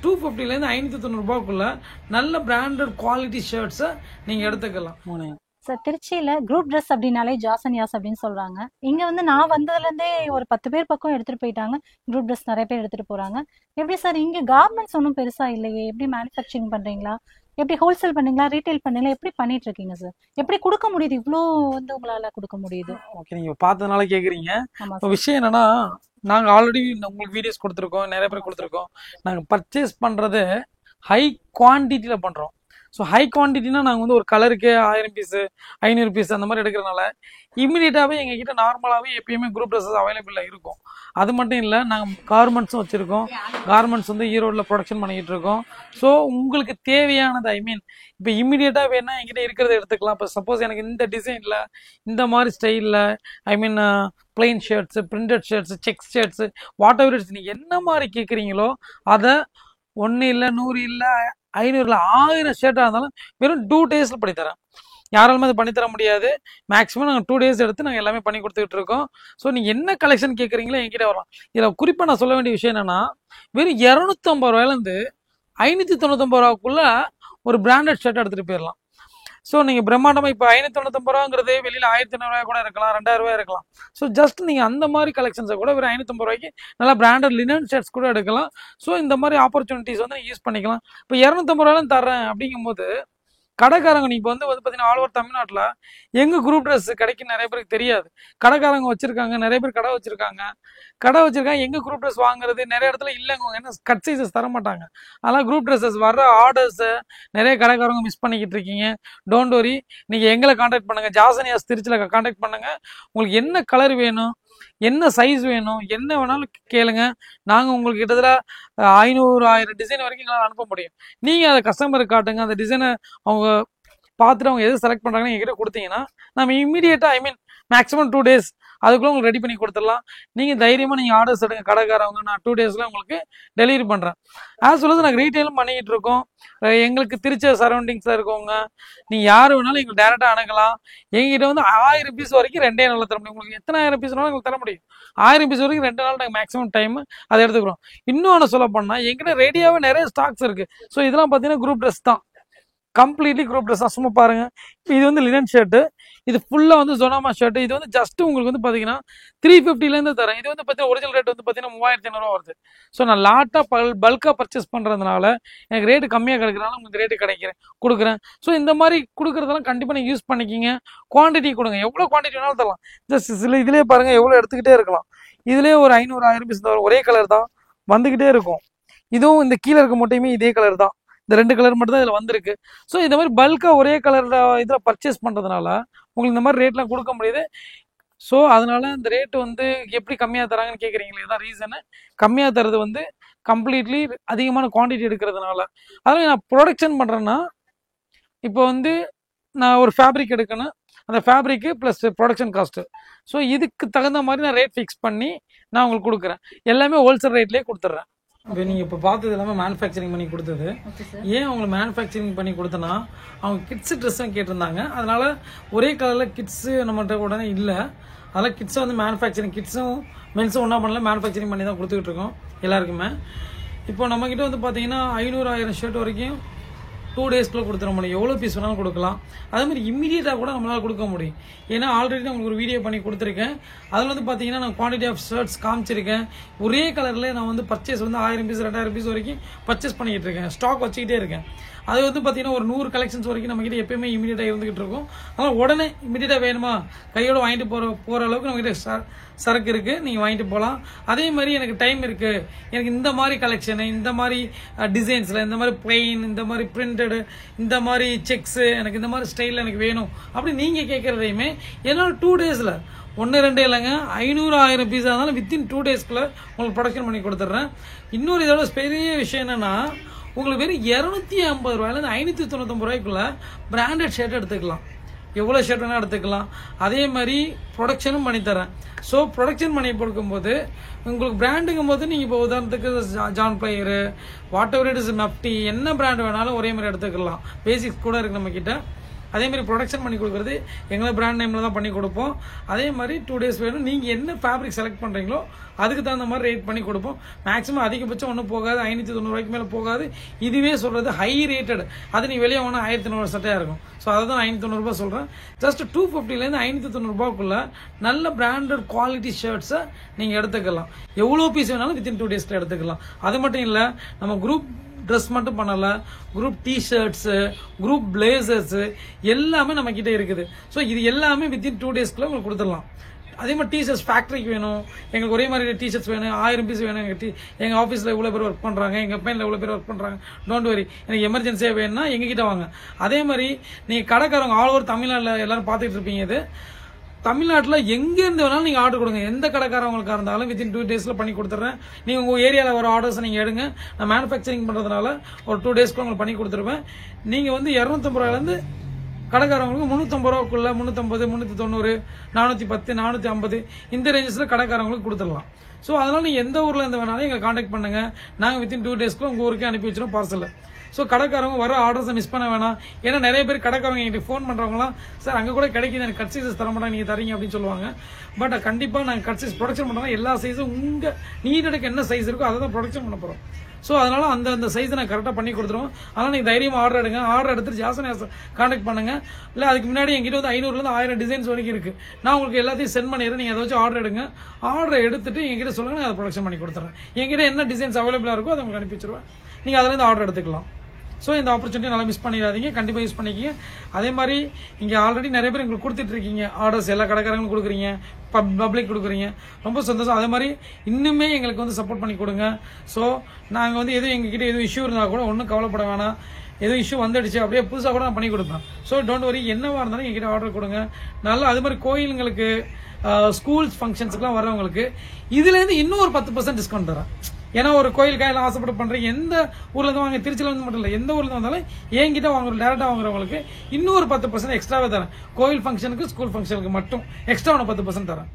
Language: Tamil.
250லேருந்து 590 ரூபாய்க்குள்ள நல்ல பிராண்டட் குவாலிட்டி ஷர்ட்ஸை நீங்கள் எடுத்துக்கலாம். சார் திருச்சியில குரூப் ட்ரெஸ் அப்படின்னாலே ஜாசன்யாஸ் அப்படின்னு சொல்றாங்க. இங்க வந்து நான் வந்ததுல இருந்தே ஒரு 10 பேர் பக்கம் எடுத்துட்டு போயிட்டாங்க. குரூப் ட்ரெஸ் நிறைய பேர் எடுத்துட்டு போறாங்க. எப்படி சார் இங்க கார்மெண்ட்ஸ் ஒன்றும் பெருசா இல்லையே? எப்படி மேனுஃபேக்சரிங் பண்றீங்களா, எப்படி ஹோல்சேல் பண்ணீங்களா, ரீட்டைல் பண்ணீங்களா, எப்படி பண்ணிட்டு இருக்கீங்க சார்? எப்படி கொடுக்க முடியுது, இவ்வளோ வந்து உங்களால கொடுக்க முடியுது? ஓகே, நீங்க பார்த்ததுனால கேக்குறீங்க. ஆமா இப்போ சார். விஷயம் என்னன்னா, நாங்க ஆல்ரெடி உங்களுக்கு வீடியோஸ் கொடுத்துருக்கோம், நிறைய பேர் கொடுத்துருக்கோம். நாங்க பர்ச்சேஸ் பண்றது ஹை குவான்டிட்டியில பண்றோம். ஸோ ஹை குவான்டிட்டினா நாங்கள் வந்து ஒரு கலருக்கு 1000 பீஸு 500 பீஸ் அந்த மாதிரி எடுக்கிறனால இமீடியட்டாகவே எங்ககிட்ட நார்மலாகவே எப்பயுமே குரூப் ட்ரெஸ்ஸஸ் அவைலபிளாக இருக்கும். அது மட்டும் இல்லை, நாங்கள் கார்மெண்ட்ஸும் வச்சுருக்கோம். கார்மெண்ட்ஸ் வந்து ஈரோடில் ப்ரொடக்ஷன் பண்ணிக்கிட்டு இருக்கோம். ஸோ உங்களுக்கு தேவையானது இப்போ இமீடியட்டாக வேணால் என்கிட்ட இருக்கிறத எடுத்துக்கலாம். இப்போ சப்போஸ் எனக்கு இந்த டிசைனில் இந்த மாதிரி ஸ்டைலில் plain shirts, printed shirts, sex shirts, what ever it's, நீங்கள் என்ன மாதிரி கேட்குறீங்களோ அதை 1 இல்லை 100 இல்லை 500 இல்லை 1000 ஷர்ட்டாக இருந்தாலும் வெறும் 2 டேஸில் பண்ணித்தரேன். யாராலுமே அது பண்ணித்தர முடியாது. மேக்ஸிமம் நாங்கள் 2 டேஸ் எடுத்து நாங்கள் எல்லாமே பண்ணி கொடுத்துக்கிட்டு இருக்கோம். ஸோ நீங்கள் என்ன கலெக்ஷன் கேட்குறீங்களோ என்கிட்ட வரலாம். இதில் குறிப்பாக நான் சொல்ல வேண்டிய விஷயம் என்னென்னா, வெறும் 250 ரூபாயிலேருந்து 599 ரூபாக்குள்ள ஒரு பிராண்டட் ஷர்ட் எடுத்துகிட்டு போயிடலாம். ஸோ நீங்கள் பிரம்மாண்டமாக இப்போ 599 ரூபாங்கிறது வெளியில் 1500 ரூபாய் கூட இருக்கலாம், 2000 ரூபாய் இருக்கலாம். ஸோ ஜஸ்ட் நீங்கள் அந்த மாதிரி கலெக்ஷன்ஸை கூட ஒரு 550 ரூபாய்க்கு நல்லா பிராண்டட் லினன் ஷர்ட்ஸ் கூட எடுக்கலாம். ஸோ இந்த மாதிரி ஆப்பர்ச்சுனிட்டிஸ் வந்து யூஸ் பண்ணிக்கலாம். இப்போ 250 ரூபாயிலும் தரேன் அப்படிங்கும்போது கடைக்காரங்க இப்போ வந்து பார்த்தீங்கன்னா ஆல் ஓவர் தமிழ்நாட்டில் எங்கள் குரூப் ட்ரெஸ் கடைக்கு நிறைய பேருக்கு தெரியாது. கடைக்காரங்க வச்சுருக்காங்க, நிறைய பேர் கடை வச்சுருக்காங்க. எங்கள் குரூப் ட்ரெஸ் வாங்குறது நிறைய இடத்துல இல்லைங்க, என்ன கட் சைஸஸ் தர மாட்டாங்க. அதனால் குரூப் ட்ரெஸ்ஸஸ் வர்ற ஆர்டர்ஸை நிறைய கடைக்காரங்க மிஸ் பண்ணிக்கிட்டு இருக்கீங்க. டோன்ட் வரி, நீங்கள் எங்களை காண்டாக்ட் பண்ணுங்கள். ஜாசன்யாஸ் திருச்சியில் காண்டாக்ட் பண்ணுங்கள். உங்களுக்கு என்ன கலர் வேணும், என்ன சைஸ் வேணும், என்ன வேணாலும் கேளுங்க. நாங்கள் உங்களுக்கு கிட்டத்தட்ட 500 1000 டிசைன் வரைக்கும் எங்களால் அனுப்ப முடியும். நீங்கள் அதை கஸ்டமருக்கு காட்டுங்க. அந்த டிசைனை அவங்க பார்த்துட்டு அவங்க எது செலக்ட் பண்ணுறாங்கன்னு எங்ககிட்ட கொடுத்தீங்கன்னா நம்ம இமீடியட்டாக மேக்ஸிமம் 2 டேஸ் அதுக்குள்ளே உங்களுக்கு ரெடி பண்ணி கொடுத்துடலாம். நீங்கள் தைரியமாக நீங்கள் ஆர்டர்ஸ் எடுங்க. கடைக்காரவங்க நான் 2 டேஸில் உங்களுக்கு டெலிவரி பண்ணுறேன். ஆஸ் வெல் நாங்கள் ரீட்டெயிலும் பண்ணிக்கிட்டு இருக்கோம். எங்களுக்கு திருச்சி சரௌண்டிங்ஸில் இருக்கவங்க நீங்கள் யார் வேணாலும் எங்களுக்கு டேரெக்டாக அணுகலாம். எங்ககிட்ட வந்து 1000 பீஸ் வரைக்கும் 2 நாளில் தர முடியும். உங்களுக்கு எத்தனை 1000 பீஸ்னாலும் எங்களுக்கு தர முடியும். 1000 பீஸ் வரைக்கும் 2 நாள் நாங்கள் மேக்ஸிமம் டைம் அதை எடுத்துக்கிறோம். இன்னொன்று சொல்ல போனால் எங்கிட்ட ரெடியாகவே நிறைய ஸ்டாக்ஸ் இருக்குது. ஸோ இதெல்லாம் பார்த்தீங்கன்னா குரூப் ட்ரெஸ் தான், கம்ப்ளீட்லி குரூப் ட்ரெஸ் தான். சும்மா பாருங்க, இப்போ இது வந்து லினன் ஷர்ட்டு, இது ஃபுல்லாக வந்து ஜொனாமா ஷர்ட்டு. இது வந்து ஜஸ்ட் உங்களுக்கு வந்து பார்த்தீங்கன்னா 350லேருந்து தரேன். இது வந்து பார்த்தீங்கன்னா ஒரிஜினல் ரேட் வந்து பார்த்தீங்கன்னா 3500 வருது. ஸோ நான் லாட்டாக பல்காக பர்ச்சேஸ் பண்ணுறதுனால எனக்கு ரேட்டு கம்மியாக கிடைக்கிறனால உங்களுக்கு ரேட்டு கொடுக்குறேன். ஸோ இந்த மாதிரி கொடுக்குறதெல்லாம் கண்டிப்பாக நீங்கள் யூஸ் பண்ணிக்கிங்க. குவான்டிட்டி கொடுங்க, எவ்வளோ குவான்டிட்டி வேணாலும் தரலாம். ஜஸ்ட் இதிலே பாருங்கள் எவ்வளோ எடுத்துக்கிட்டே இருக்கலாம். இதிலே ஒரு 500 1000 பீஸ் ஒரே கலர் தான் வந்துக்கிட்டே இருக்கும். இதுவும் இந்த கீழே இருக்க மூட்டையுமே இதே கலர் தான். இந்த 2 கலர் மட்டும் தான் இதில் வந்திருக்கு. ஸோ இந்த மாதிரி பல்காக ஒரே கலர் இதில் பர்ச்சேஸ் பண்ணுறதுனால உங்களுக்கு இந்த மாதிரி ரேட்லாம் கொடுக்க முடியுது. ஸோ அதனால இந்த ரேட்டு வந்து எப்படி கம்மியாக தராங்கன்னு கேட்குறீங்களே, இதான் ரீசனு. கம்மியாக தரது வந்து கம்ப்ளீட்லி அதிகமான குவான்டிட்டி எடுக்கிறதுனால. அதனால் நான் ப்ரொடக்ஷன் பண்ணுறேன்னா, இப்போ வந்து நான் ஒரு ஃபேப்ரிக் எடுக்கணும், அந்த fabric plus production cost. So இதுக்கு தகுந்த மாதிரி நான் ரேட் ஃபிக்ஸ் பண்ணி நான் உங்களுக்கு கொடுக்குறேன். எல்லாமே ஹோல்சேல் ரேட்லேயே கொடுத்துட்றேன். இப்போ நீங்கள் இப்போ பார்த்தது எல்லாமே மேனுஃபேக்சரிங் பண்ணி கொடுத்தது. ஏன் அவங்களுக்கு மேனுஃபேக்சரிங் பண்ணி கொடுத்தனா, அவங்க கிட்ஸு ட்ரெஸ்ஸும் கேட்டிருந்தாங்க. அதனால் ஒரே கலரில் கிட்ஸு நம்மகிட்ட உடனே இல்லை. அதனால் கிட்ஸை வந்து மேனுஃபேக்சரிங், கிட்ஸும் மென்ஸும் ஒன்றா பண்ணல, மேனுஃபேக்சரிங் பண்ணி தான் கொடுத்துக்கிட்டு இருக்கோம் எல்லாருக்குமே. இப்போ நம்மக்கிட்ட வந்து பார்த்தீங்கன்னா 500 1000 ஷர்ட் வரைக்கும் 2 டேஸ்க்குள்ளே கொடுத்துட முடியும். எவ்வளோ பீஸ் வேணாலும் கொடுக்கலாம். அதேமாதிரி இம்மீடியட்டாக கூட நம்மளால் கொடுக்க முடியும். ஏன்னா ஆல்ரெடி நான் உங்களுக்கு ஒரு வீடியோ பண்ணி கொடுத்துருக்கேன். அதில் வந்து பார்த்தீங்கன்னா நான் குவான்டிட்டி ஆஃப் ஷர்ட்ஸ் காமிச்சிருக்கேன். ஒரே கலரில் நான் வந்து பர்ச்சேஸ் வந்து 1000 பீஸ் 2000 பீஸ் வரைக்கும் பர்ச்சேஸ் பண்ணிக்கிட்டு இருக்கேன். ஸ்டாக் வச்சுக்கிட்டே இருக்கேன். அது வந்து பார்த்தீங்கன்னா ஒரு 100 கலெக்ஷன்ஸ் வரைக்கும் நம்மக்கிட்ட எப்பயுமே இமீடியட்டாக இருந்துகிட்டு இருக்கும். அதனால் உடனே இமீடியட்டாக வேணுமா கையோடு வாங்கிட்டு போகிற அளவுக்கு நம்மக்கிட்ட சரக்கு இருக்குது, நீங்கள் வாங்கிட்டு போகலாம். அதே மாதிரி எனக்கு டைம் இருக்குது, எனக்கு இந்த மாதிரி கலெக்ஷனு, இந்த மாதிரி டிசைன்ஸில், இந்த மாதிரி பிளெயின், இந்த மாதிரி பிரிண்டடு, இந்த மாதிரி செக்ஸு, எனக்கு இந்த மாதிரி ஸ்டைலில் எனக்கு வேணும் அப்படி நீங்கள் கேட்குறதையுமே என்னால் 2 டேஸில் 1 2 இல்லைங்க 500 1000 பீஸாக இருந்தாலும் வித்தின் 2 டேஸ்க்குள்ளே உங்களுக்கு ப்ரொடக்ஷன் பண்ணி கொடுத்துட்றேன். இன்னொரு இதோட பெரிய விஷயம் என்னென்னா, உங்களுக்கு வெறும் 250 ரூபாயிலேருந்து 599 ரூபாய்க்குள்ள பிராண்டட் ஷர்ட் எடுத்துக்கலாம். எவ்வளோ ஷர்ட் வேணால் எடுத்துக்கலாம். அதே மாதிரி ப்ரொடக்ஷனும் பண்ணித்தரேன். ஸோ ப்ரொடக்ஷன் பண்ணி கொடுக்கும்போது உங்களுக்கு பிராண்டுங்கும் போது நீங்கள் இப்போ உதாரணத்துக்கு John Player, whatever it is, மெப்டி, என்ன பிராண்ட் வேணாலும் ஒரே மாதிரி எடுத்துக்கலாம். பேசிக்ஸ் கூட இருக்குது நம்மக்கிட்ட. அதே மாதிரி ப்ரொடக்ஷன் பண்ணி கொடுக்குறது எங்களை பிராண்ட் நேமில் தான் பண்ணி கொடுப்போம். அதே மாதிரி 2 days வேணும். நீங்கள் என்ன ஃபேப்ரிக் செலக்ட் பண்ணுறீங்களோ அதுக்கு தகுந்த மாதிரி ரேட் பண்ணி கொடுப்போம். மேக்ஸிமம் அதிகபட்சம் ஒன்றும் போகாது, 590 ரூபாய்க்கு மேலே போகாது. இதுவே சொல்கிறது ஹை ரேட்டட், அது நீ வெளியே வாங்கினா 1900 சட்டையாக இருக்கும். ஸோ அதை தான் 590 ரூபாய் சொல்கிறேன். ஜஸ்ட் 250லேருந்து 590 ரூபாய்க்குள்ள நல்ல பிராண்டட் குவாலிட்டி ஷர்ட்ஸை நீங்கள் எடுத்துக்கலாம். எவ்வளோ பீஸ் வேணாலும் வித்தின் 2 daysல எடுத்துக்கலாம். அது மட்டும் இல்லை, நம்ம குரூப் ட்ரெஸ் மட்டும் பண்ணல, குரூப் டிஷர்ட்ஸு, குரூப் பிளேசர்ஸு எல்லாமே நம்ம கிட்ட இருக்குது. ஸோ இது எல்லாமே வித்தின் 2 daysக்குள்ள உங்களுக்கு கொடுத்துடலாம். அதே மாதிரி டிஷர்ட்ஸ் ஃபேக்ட்ரிக்கு வேணும், எங்களுக்கு ஒரே மாதிரி டிஷர்ட்ஸ் வேணும், 1000 பீஸ் வேணும். எங்கள் ஆஃபீஸில் இவ்வளோ பேர் ஒர்க் பண்ணுறாங்க, எங்கள் கம்பெனியில் இவ்வளோ பேர் ஒர்க் பண்ணுறாங்க, டோன்ட் வரி, எனக்கு எமர்ஜென்சியாக வேணும்னா எங்ககிட்ட வாங்க. அதே மாதிரி நீங்கள் கடைக்காரங்க ஆல் ஓவர் தமிழ்நாட்டில் எல்லாரும் பார்த்துட்டு இருப்பீங்க. இது தமிழ்நாட்டில் எங்கேருந்து வேணாலும் நீங்கள் ஆர்டர் கொடுங்க. எந்த கடைக்காரவங்களுக்காக இருந்தாலும் வித்தின் 2 daysல பண்ணி கொடுத்துட்றேன். நீங்கள் உங்கள் ஏரியாவில் வர ஆர்டர்ஸை நீங்கள் எடுங்க. நான் மேனுஃபேக்சரிங் பண்ணுறதுனால ஒரு 2 daysக்கு உங்களுக்கு பண்ணி கொடுத்துருவேன். நீங்கள் வந்து 250 ரூபாயிலேருந்து கடைக்காரவங்களுக்கு 350 ரூபாய்க்குள்ள 350, 390, 410, 450 இந்த ரேஞ்சஸில் கடைக்காரவங்களுக்கு கொடுத்துடலாம். ஸோ அதனால் நீங்கள் எந்த ஊரில் இருந்து வேணாலும் எங்களை காண்டாக்ட் பண்ணுங்கள். நாங்கள் வித்தின் 2 daysக்குள்ள உங்கள் ஊருக்கே அனுப்பி வச்சிடும் பார்சலில். ஸோ கடைக்காரங்க வர ஆர்டர்ஸை மிஸ் பண்ண வேணாம். ஏன்னா நிறைய பேர் கடைக்காரங்க எங்களுக்கு ஃபோன் பண்ணுறவங்களாம், சார் அங்கே கூட கிடைக்கிது, எனக்கு கட் சைஸஸ் தர மாட்டாங்க, நீங்கள் தரீங்க அப்படின்னு சொல்லுவாங்க. பட் கண்டிப்பாக நாங்கள் கட் சைஸ் ப்ரொடக்ஷன் பண்ணுறோம். எல்லா சைஸும் உங்கள் நீடடுக்கு என்ன சைஸ் இருக்கோ அதை தான் ப்ரொடக்ஷன் பண்ண போகிறோம். ஸோ அதனால அந்த சைஸை நான் கரெக்டாக பண்ணி கொடுத்துருவோம். அதனால் நீங்கள் தைரியமாக ஆர்டர் எடுங்க. ஆர்டர் எடுத்துட்டு ஜாசன் கான்டாக்ட் பண்ணுங்க. இல்லை அதுக்கு முன்னாடி எங்கிட்ட வந்து 500லேருந்து 1000 டிசைன்ஸ் வரைக்கும் இருக்குது. நான் உங்களுக்கு எல்லாத்தையும் சென்ட் பண்ணிடுறேன். நீங்கள் அதை வச்சு ஆர்டர் எடுங்க. ஆர்டர் எடுத்துட்டு எங்கிட்ட சொல்லுங்க, நான் அதை ப்ரொடக்ஷன் பண்ணி கொடுத்துறேன். எங்கிட்ட என்ன டிசைன்ஸ் அவைலபிளாக இருக்கோ அதை உங்களுக்கு அனுப்பி வச்சிருவேன். நீங்கள் அதுலேருந்து ஆர்டர் எடுத்துக்கலாம். ஸோ இந்த ஆப்பர்ச்சுனிட்டி நல்லா மிஸ் பண்ணிடாதீங்க, கண்டிப்பாக யூஸ் பண்ணிக்கிங்க. அதே மாதிரி இங்கே ஆல்ரெடி நிறைய பேர் எங்களுக்கு கொடுத்துட்டு இருக்கீங்க ஆர்டர்ஸ், எல்லா கடைக்காரங்களும் கொடுக்குறீங்க, பப்ளிக் கொடுக்குறீங்க, ரொம்ப சந்தோஷம். அதே மாதிரி இன்னுமே எங்களுக்கு வந்து சப்போர்ட் பண்ணி கொடுங்க. ஸோ நாங்கள் வந்து எதுவும் எங்ககிட்ட எதுவும் இஷ்யூ இருந்தால் கூட ஒன்றும் கவலைப்பட வேணாம். எதுவும் இஷ்யூ வந்துடுச்சு அப்படியே புதுசாக கூட நான் பண்ணி கொடுப்பேன். ஸோ டோன்ட் வரி, என்னவா இருந்தாலும் எங்ககிட்ட ஆர்டர் கொடுங்க. நல்லா அது மாதிரி கோயிலுங்களுக்கு, ஸ்கூல்ஸ் ஃபங்க்ஷன்ஸுக்குலாம் வரவங்களுக்கு இதுலேருந்து இன்னும் ஒரு 10% டிஸ்கவுண்ட் தரேன். ஏன்னா ஒரு கோயிலுக்காக எல்லாம் ஆசைப்பட்டு பண்றீங்க. எந்த ஊர்ல இருந்து வாங்க, திருச்சியில இருந்து மட்டும் இல்லை, எந்த ஊர்ல இருந்து வந்தாலும் என்கிட்ட வாங்குற டேரக்டா வாங்குறவங்களுக்கு இன்னும் ஒரு 10% எக்ஸ்ட்ராவே தரேன். கோயில் ஃபங்க்ஷனுக்கு, ஸ்கூல் ஃபங்க்ஷனுக்கு மட்டும் எக்ஸ்ட்ரா 10% தரேன்.